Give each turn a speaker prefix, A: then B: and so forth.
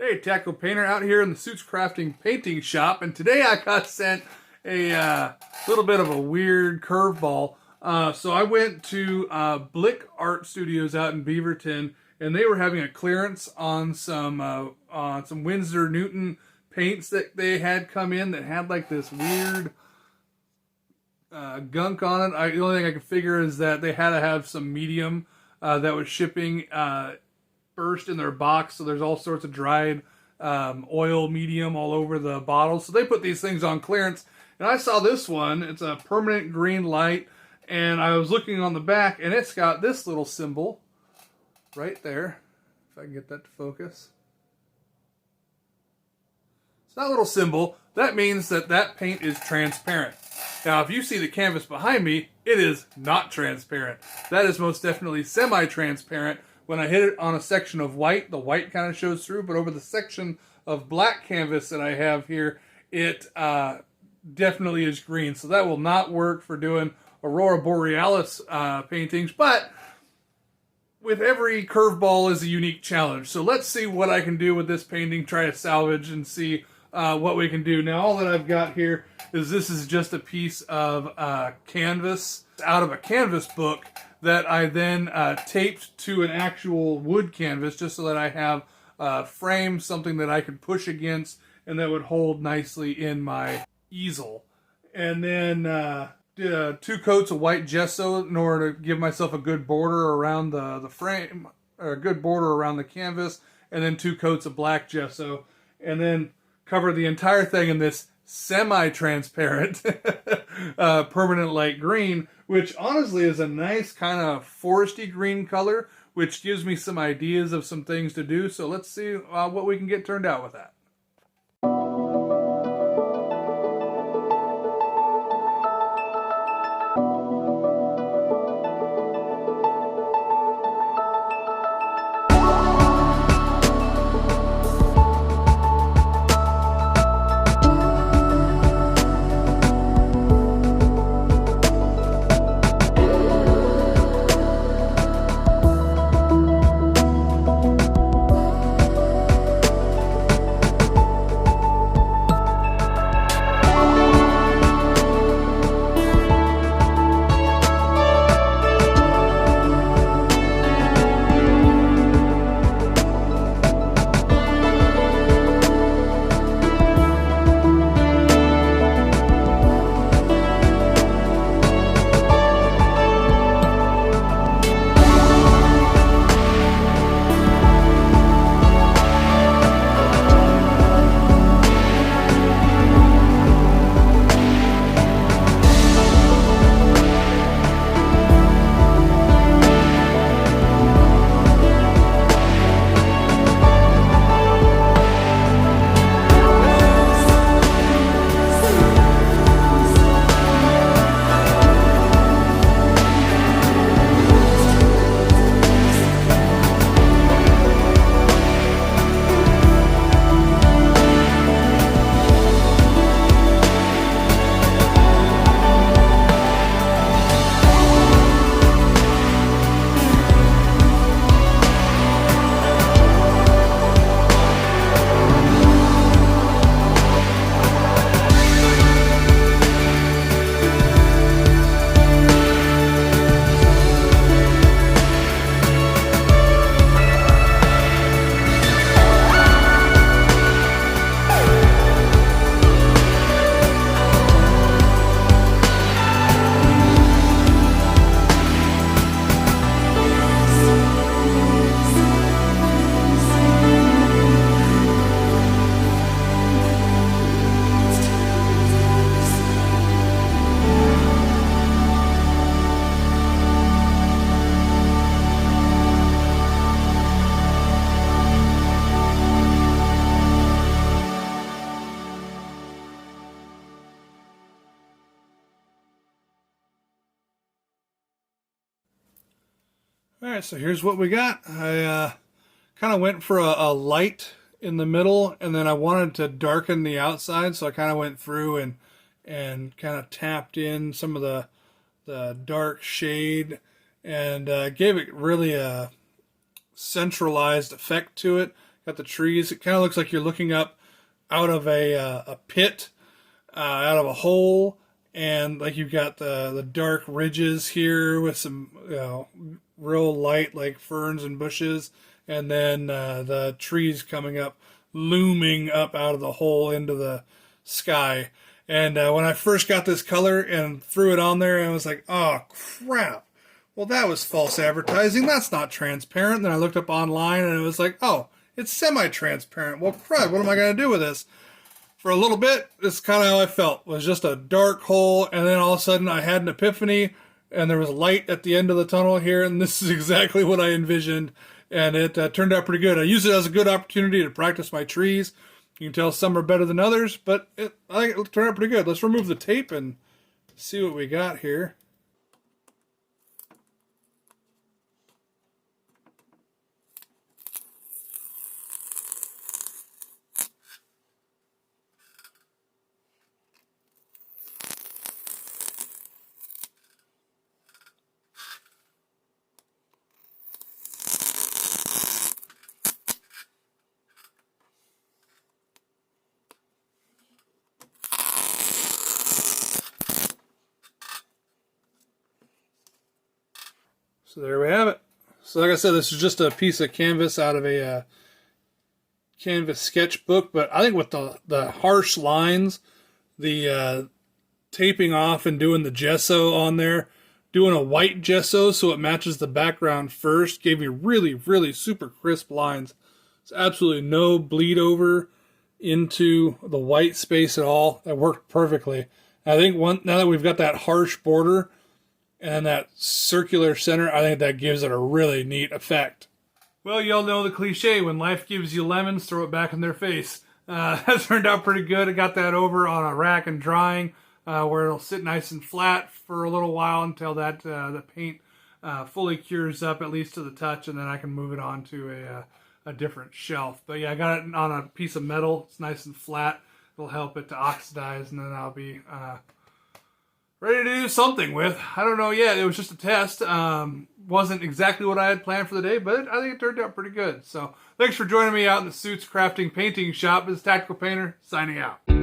A: Hey, Taco Painter out here in the Suits Crafting painting shop, and today I got sent a little bit of a weird curveball. So I went to Blick Art Studios out in Beaverton, and they were having a clearance on some Winsor Newton paints that they had come in that had like this weird gunk on it. The only thing I could figure is that they had to have some medium that was shipping burst in their box, so there's all sorts of dried oil medium all over the bottle. So they put these things on clearance, and I saw this one. It's a permanent green light, and I was looking on the back, and it's got this little symbol right there. If I can get that to focus. So that little symbol, that means that that paint is transparent. Now, if you see the canvas behind me, it is not transparent. That is most definitely semi-transparent. When I hit it on a section of white, the white kind of shows through, but over the section of black canvas that I have here, it definitely is green. So that will not work for doing Aurora Borealis paintings, but with every curveball is a unique challenge. So let's see what I can do with this painting, try to salvage and see what we can do. Now, all that I've got here is this is just a piece of canvas out of a canvas book that I then taped to an actual wood canvas just so that I have a frame, something that I could push against and that would hold nicely in my easel. And then did 2 coats of white gesso in order to give myself a good border around the frame, or a good border around the canvas, and then 2 coats of black gesso, and then cover the entire thing in this semi-transparent permanent light green, which honestly is a nice kind of foresty green color, which gives me some ideas of some things to do. So let's see what we can get turned out with that. Alright, so here's what we got. I kind of went for a light in the middle, and then I wanted to darken the outside, so I kind of went through and kind of tapped in some of the dark shade and gave it really a centralized effect to it. Got the trees. It kind of looks like you're looking up out of a pit, out of a hole, and like you've got the dark ridges here with some real light like ferns and bushes, and then the trees coming up, looming up out of the hole into the sky. And when I first got this color and threw it on there, I was like, oh crap. Well, that was false advertising. That's not transparent. Then I looked up online and it was like, oh, it's semi-transparent. Well, crud, what am I going to do with this? For a little bit, it's kind of how I felt. It was just a dark hole, and then all of a sudden I had an epiphany, and there was light at the end of the tunnel here, and this is exactly what I envisioned, and it turned out pretty good. I used it as a good opportunity to practice my trees. You can tell some are better than others, but I think it turned out pretty good. Let's remove the tape and see what we got here. So there we have it. So like I said, this is just a piece of canvas out of a canvas sketchbook, but I think with the harsh lines, the taping off and doing the gesso on there, doing a white gesso so it matches the background first, gave me really, really super crisp lines. It's absolutely no bleed over into the white space at all. That worked perfectly. I think now that we've got that harsh border and that circular center, I think that gives it a really neat effect. Well, y'all know the cliche, when life gives you lemons, throw it back in their face. That turned out pretty good. I got that over on a rack and drying, where it'll sit nice and flat for a little while until that the paint fully cures up, at least to the touch, and then I can move it on to a different shelf. But yeah, I got it on a piece of metal. It's nice and flat. It'll help it to oxidize, and then I'll be ready to do something with. I don't know yet. It was just a test. Wasn't exactly what I had planned for the day, but I think it turned out pretty good. So thanks for joining me out in the Suits Crafting Painting Shop. This is Tactical Painter, signing out.